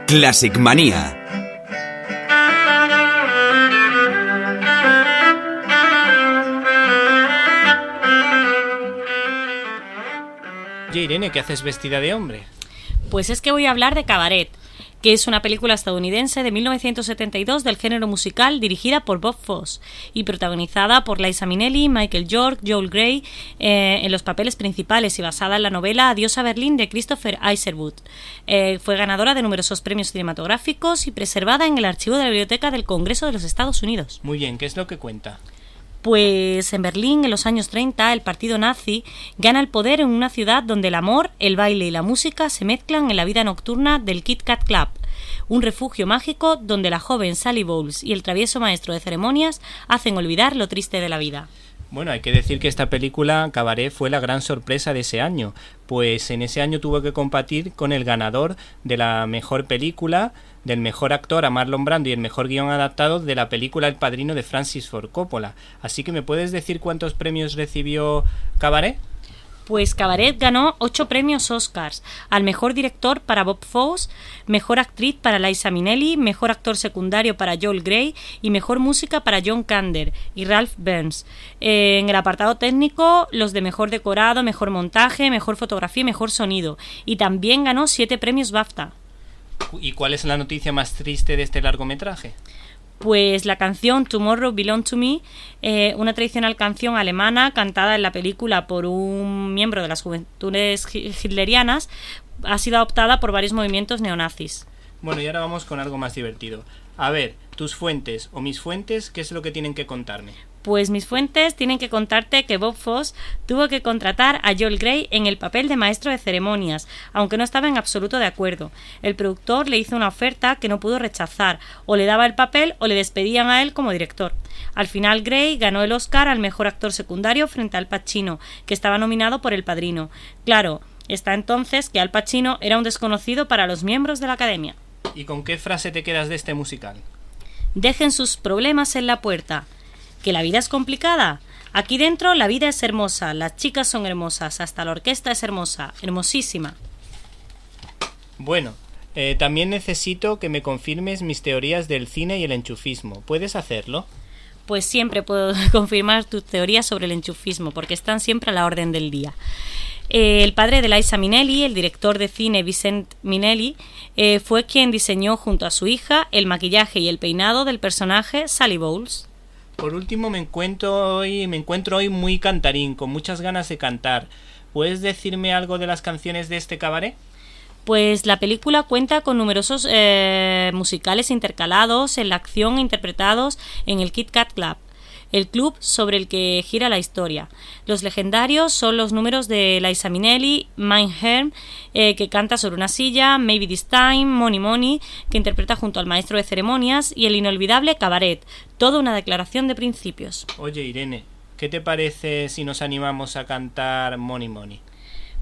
Classic Manía. Oye, Irene, ¿qué haces vestida de hombre? Pues es que voy a hablar de Cabaret, que es una película estadounidense de 1972 del género musical, dirigida por Bob Fosse y protagonizada por Liza Minnelli, Michael York, Joel Grey en los papeles principales, y basada en la novela Adiós a Berlín de Christopher Isherwood. Fue ganadora de numerosos premios cinematográficos y preservada en el archivo de la Biblioteca del Congreso de los Estados Unidos. Muy bien, ¿qué es lo que cuenta? Pues en Berlín, en los años 30, el partido nazi gana el poder en una ciudad donde el amor, el baile y la música se mezclan en la vida nocturna del Kit Kat Club, un refugio mágico donde la joven Sally Bowles y el travieso maestro de ceremonias hacen olvidar lo triste de la vida. Bueno, hay que decir que esta película, Cabaret, fue la gran sorpresa de ese año, pues en ese año tuvo que competir con el ganador de la mejor película, del mejor actor a Marlon Brando y el mejor guión adaptado de la película El Padrino de Francis Ford Coppola. Así que ¿me puedes decir cuántos premios recibió Cabaret? Pues Cabaret ganó 8 premios Oscars: al mejor director para Bob Fosse, mejor actriz para Liza Minnelli, mejor actor secundario para Joel Grey y mejor música para John Kander y Ralph Burns. En el apartado técnico, los de mejor decorado, mejor montaje, mejor fotografía y mejor sonido. Y también ganó 7 premios BAFTA. ¿Y cuál es la noticia más triste de este largometraje? Pues la canción Tomorrow Belong to Me, una tradicional canción alemana cantada en la película por un miembro de las juventudes hitlerianas, ha sido adoptada por varios movimientos neonazis. Bueno, y ahora vamos con algo más divertido. A ver, tus fuentes o mis fuentes, ¿qué es lo que tienen que contarme? Pues mis fuentes tienen que contarte que Bob Fosse tuvo que contratar a Joel Grey en el papel de maestro de ceremonias, aunque no estaba en absoluto de acuerdo. El productor le hizo una oferta que no pudo rechazar: o le daba el papel o le despedían a él como director. Al final, Grey ganó el Oscar al mejor actor secundario frente a Al Pacino, que estaba nominado por El Padrino. Claro, está entonces que Al Pacino era un desconocido para los miembros de la Academia. ¿Y con qué frase te quedas de este musical? Dejen sus problemas en la puerta. ¿Que la vida es complicada? Aquí dentro la vida es hermosa, las chicas son hermosas, hasta la orquesta es hermosa, hermosísima. Bueno, también necesito que me confirmes mis teorías del cine y el enchufismo. ¿Puedes hacerlo? Pues siempre puedo confirmar tus teorías sobre el enchufismo, porque están siempre a la orden del día. El padre de Liza Minnelli, el director de cine Vincent Minnelli, fue quien diseñó junto a su hija el maquillaje y el peinado del personaje Sally Bowles. Por último, me encuentro hoy muy cantarín, con muchas ganas de cantar. ¿Puedes decirme algo de las canciones de este cabaret? Pues la película cuenta con numerosos musicales intercalados en la acción, interpretados en el Kit Kat Club, el club sobre el que gira la historia. Los legendarios son los números de Liza Minnelli, Mein Herr, que canta sobre una silla, Maybe This Time, Money Money, que interpreta junto al maestro de ceremonias, y el inolvidable Cabaret, toda una declaración de principios. Oye, Irene, ¿qué te parece si nos animamos a cantar Money Money?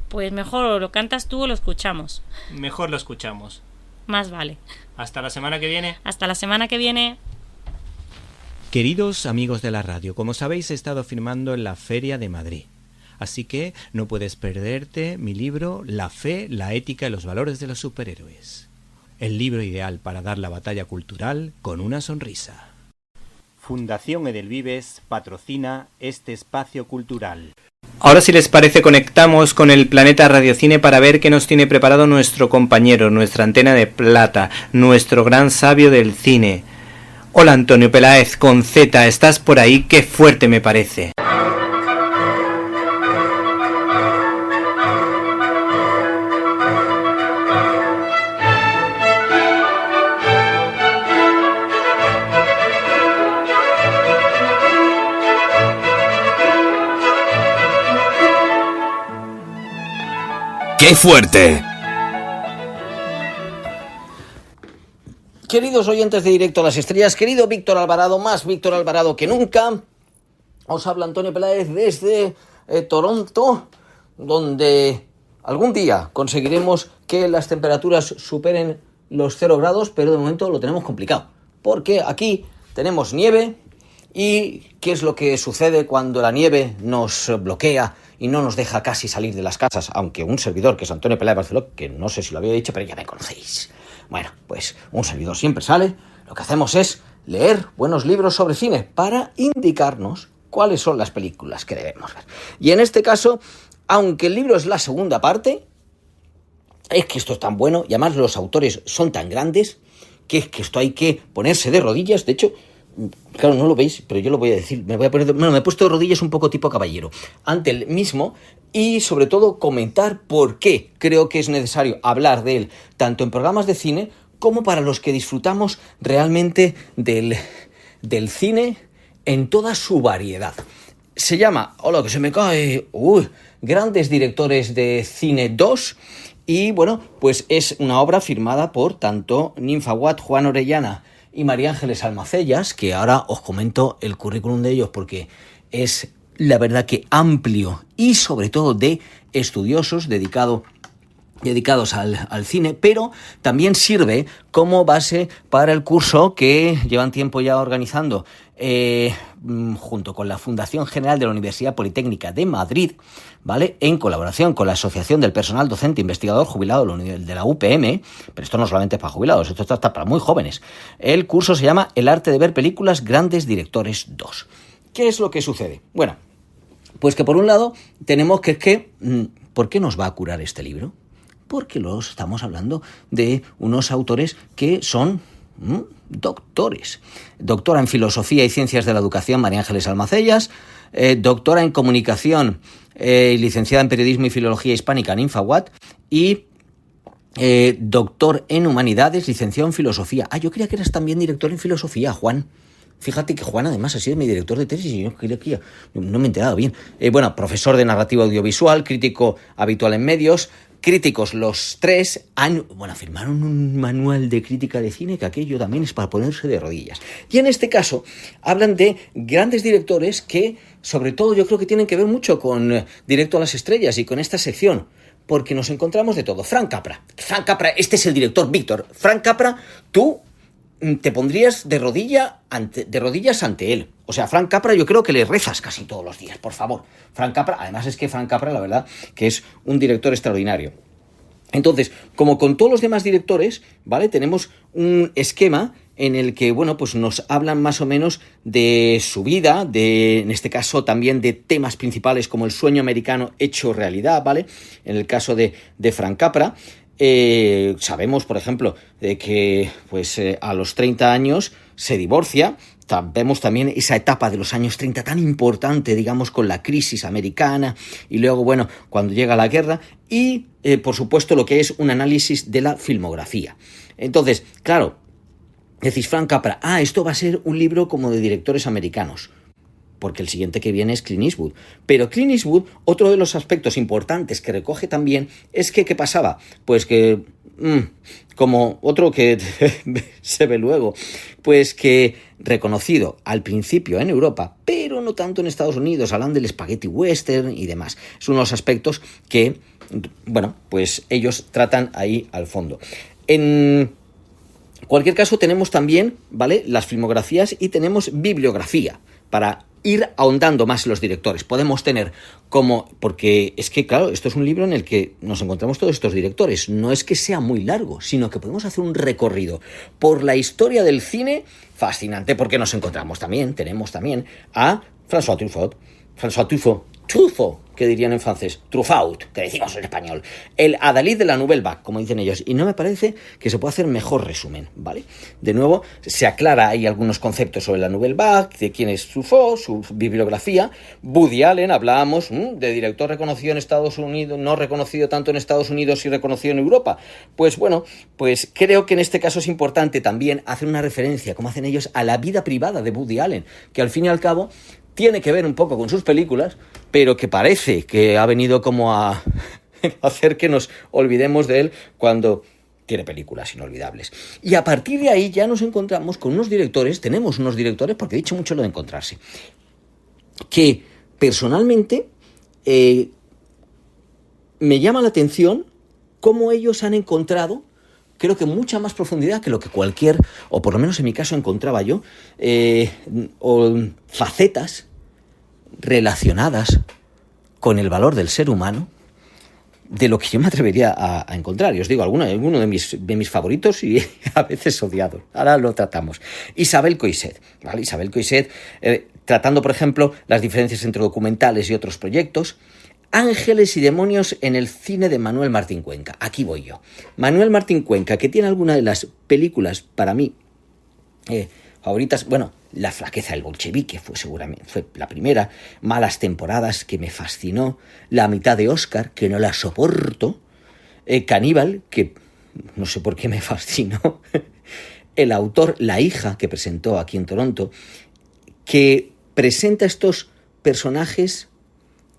Pues mejor lo cantas tú o lo escuchamos. Mejor lo escuchamos. Más vale. Hasta la semana que viene. Hasta la semana que viene. Queridos amigos de la radio, como sabéis he estado firmando en la Feria de Madrid, así que no puedes perderte mi libro La fe, la ética y los valores de los superhéroes. El libro ideal para dar la batalla cultural con una sonrisa. Fundación Edelvives patrocina este espacio cultural. Ahora, si les parece, conectamos con el planeta Radiocine para ver qué nos tiene preparado nuestro compañero, nuestra antena de plata, nuestro gran sabio del cine. Hola Antonio Peláez con Z, ¿estás por ahí? ¡Qué fuerte me parece! ¡Qué fuerte! Queridos oyentes de Directo a las Estrellas, querido Víctor Alvarado, más Víctor Alvarado que nunca, os habla Antonio Peláez desde Toronto, donde algún día conseguiremos que las temperaturas superen los 0 grados, pero de momento lo tenemos complicado, porque aquí tenemos nieve. ¿Y qué es lo que sucede cuando la nieve nos bloquea y no nos deja casi salir de las casas? Aunque un servidor, que es Antonio Peláez Barceló, que no sé si lo había dicho, pero ya me conocéis. Bueno, pues un servidor siempre sale, lo que hacemos es leer buenos libros sobre cine para indicarnos cuáles son las películas que debemos ver. Y en este caso, aunque el libro es la segunda parte, es que esto es tan bueno, y además los autores son tan grandes, que es que esto hay que ponerse de rodillas. De hecho, claro, no lo veis, pero yo lo voy a decir. Me he puesto de rodillas un poco tipo caballero ante el mismo, y sobre todo comentar por qué creo que es necesario hablar de él, tanto en programas de cine como para los que disfrutamos realmente del cine en toda su variedad. Se llama, hola que se me cae, Grandes Directores de Cine 2, y bueno, pues es una obra firmada por tanto Ninfa Watt, Juan Orellana y María Ángeles Almacellas, que ahora os comento el currículum de ellos porque es la verdad que amplio y sobre todo de estudiosos, dedicado dedicados al cine, pero también sirve como base para el curso que llevan tiempo ya organizando junto con la Fundación General de la Universidad Politécnica de Madrid, ¿vale? En colaboración con la Asociación del Personal Docente Investigador Jubilado de la UPM, pero esto no solamente es para jubilados, esto está para muy jóvenes. El curso se llama El arte de ver películas, Grandes Directores 2. ¿Qué es lo que sucede? Bueno, pues que por un lado tenemos ¿por qué nos va a curar este libro? Porque estamos hablando de unos autores que son doctores. Doctora en Filosofía y Ciencias de la Educación, María Ángeles Almacellas, doctora en Comunicación y licenciada en Periodismo y Filología Hispánica, Ninfa Watt, y doctor en Humanidades, licenciado en Filosofía. Yo creía que eras también director en Filosofía, Juan. Fíjate que Juan además ha sido mi director de tesis y yo creía que no me he enterado bien. Profesor de narrativa audiovisual, crítico habitual en medios, críticos los tres, firmaron un manual de crítica de cine que aquello también es para ponerse de rodillas. Y en este caso hablan de grandes directores que, sobre todo, yo creo que tienen que ver mucho con Directo a las Estrellas y con esta sección, porque nos encontramos de todo. Frank Capra, este es el director, Víctor. Frank Capra, tú te pondrías de rodillas ante él. O sea, Frank Capra yo creo que le rezas casi todos los días, por favor. Frank Capra, además es que Frank Capra, la verdad, que es un director extraordinario. Entonces, como con todos los demás directores, ¿vale? Tenemos un esquema en el que, pues nos hablan más o menos de su vida, en este caso también de temas principales como el sueño americano hecho realidad, ¿vale? En el caso de Frank Capra, sabemos, por ejemplo, que a los 30 años se divorcia. Vemos también esa etapa de los años 30 tan importante, digamos, con la crisis americana y luego, cuando llega la guerra y, por supuesto, lo que es un análisis de la filmografía. Entonces, claro, decís, Frank Capra, esto va a ser un libro como de directores americanos, porque el siguiente que viene es Clint Eastwood. Pero Clint Eastwood, otro de los aspectos importantes que recoge también es que, ¿qué pasaba? Pues que, como otro que se ve luego, pues que reconocido al principio en Europa, pero no tanto en Estados Unidos, hablan del spaghetti western y demás. Es uno de los aspectos que, pues ellos tratan ahí al fondo. En cualquier caso tenemos también, ¿vale?, las filmografías y tenemos bibliografía para ir ahondando más en los directores. Podemos tener porque es que, claro, esto es un libro en el que nos encontramos todos estos directores. No es que sea muy largo, sino que podemos hacer un recorrido por la historia del cine fascinante, porque tenemos también a François Truffaut, que dirían en francés, Truffaut, que decimos en español, el adalid de la Nouvelle Vague, como dicen ellos, y no me parece que se pueda hacer mejor resumen, ¿vale? De nuevo, se aclara ahí algunos conceptos sobre la Nouvelle Vague, de quién es Truffaut, su bibliografía. Woody Allen, hablábamos de director reconocido en Estados Unidos, no reconocido tanto en Estados Unidos y reconocido en Europa. Pues creo que en este caso es importante también hacer una referencia, como hacen ellos, a la vida privada de Woody Allen, que al fin y al cabo tiene que ver un poco con sus películas, pero que parece que ha venido como a hacer que nos olvidemos de él cuando tiene películas inolvidables. Y a partir de ahí ya nos encontramos con tenemos unos directores, porque he dicho mucho lo de encontrarse, que personalmente me llama la atención cómo ellos han encontrado, creo que mucha más profundidad que lo que o por lo menos en mi caso encontraba yo, o facetas relacionadas con el valor del ser humano, de lo que yo me atrevería a encontrar. Y os digo, alguno de mis favoritos y a veces odiados. Ahora lo tratamos. Isabel Coixet, ¿vale? Isabel Coixet, tratando, por ejemplo, las diferencias entre documentales y otros proyectos. Ángeles y demonios en el cine de Manuel Martín Cuenca. Aquí voy yo. Manuel Martín Cuenca, que tiene alguna de las películas para mí favoritas. La flaqueza del bolchevique fue la primera. Malas temporadas, que me fascinó. La mitad de Oscar, que no la soporto. Caníbal, que no sé por qué me fascinó. El autor, La hija, que presentó aquí en Toronto, que presenta estos personajes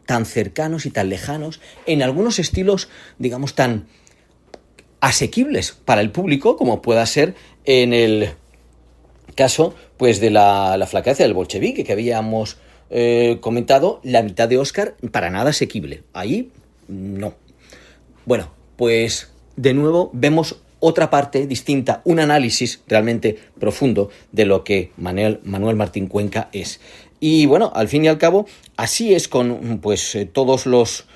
tan cercanos y tan lejanos, en algunos estilos, digamos, tan asequibles para el público, como pueda ser en el caso pues de la flaqueza del bolchevique, que habíamos comentado. La mitad de Oscar, para nada asequible. Ahí, no. pues de nuevo vemos otra parte distinta, un análisis realmente profundo de lo que Manuel Martín Cuenca es. Y bueno, al fin y al cabo, así es con pues todos los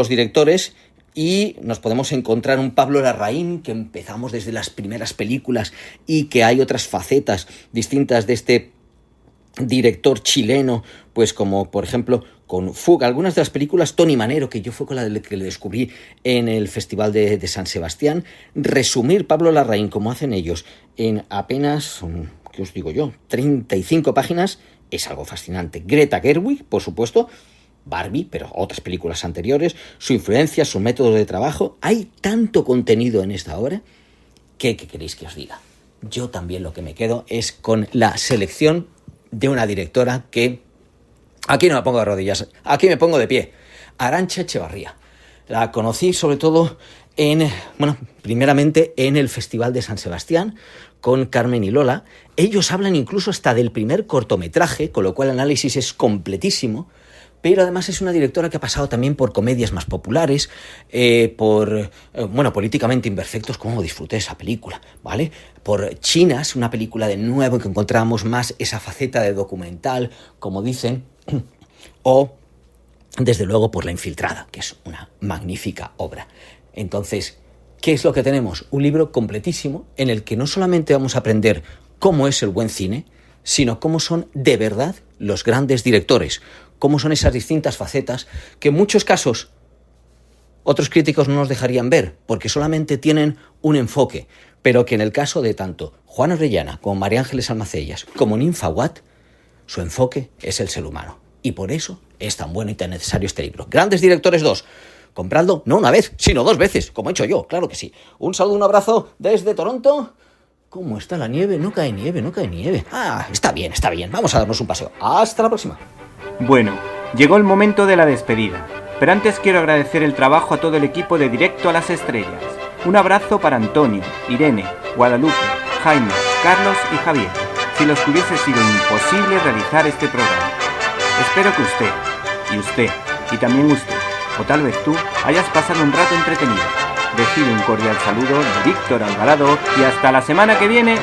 directores, y nos podemos encontrar un Pablo Larraín que empezamos desde las primeras películas y que hay otras facetas distintas de este director chileno, pues como por ejemplo con Fuga, algunas de las películas, Tony Manero, que yo fue con la que le descubrí en el Festival de San Sebastián. Resumir Pablo Larraín como hacen ellos en apenas, ¿qué os digo yo?, 35 páginas, es algo fascinante. Greta Gerwig, por supuesto, Barbie, pero otras películas anteriores, su influencia, su método de trabajo. Hay tanto contenido en esta obra que, ¿qué queréis que os diga? Yo también lo que me quedo es con la selección de una directora que... Aquí no me pongo de rodillas, aquí me pongo de pie. Arantxa Echevarría. La conocí sobre todo primeramente en el Festival de San Sebastián con Carmen y Lola. Ellos hablan incluso hasta del primer cortometraje, con lo cual el análisis es completísimo. Pero además es una directora que ha pasado también por comedias más populares, Políticamente Imperfectos, cómo disfruté esa película, ¿vale? Por Chinas, una película de nuevo en que encontramos más esa faceta de documental, como dicen, o desde luego por La Infiltrada, que es una magnífica obra. Entonces, ¿qué es lo que tenemos? Un libro completísimo en el que no solamente vamos a aprender cómo es el buen cine, sino cómo son de verdad los grandes directores, cómo son esas distintas facetas que en muchos casos otros críticos no nos dejarían ver, porque solamente tienen un enfoque, pero que en el caso de tanto Juan Orellana como María Ángeles Almacellas como Ninfa Watt, su enfoque es el ser humano. Y por eso es tan bueno y tan necesario este libro. Grandes Directores 2. Compradlo no una vez, sino 2 veces, como he hecho yo, claro que sí. Un saludo, un abrazo desde Toronto. ¿Cómo está la nieve? No cae nieve, no cae nieve. Ah, está bien, está bien. Vamos a darnos un paseo. Hasta la próxima. Bueno, llegó el momento de la despedida. Pero antes quiero agradecer el trabajo a todo el equipo de Directo a las Estrellas. Un abrazo para Antonio, Irene, Guadalupe, Jaime, Carlos y Javier, si los que hubiese sido imposible realizar este programa. Espero que usted, y también usted, o tal vez tú, hayas pasado un rato entretenido. Recibe un cordial saludo de Víctor Alvarado y hasta la semana que viene.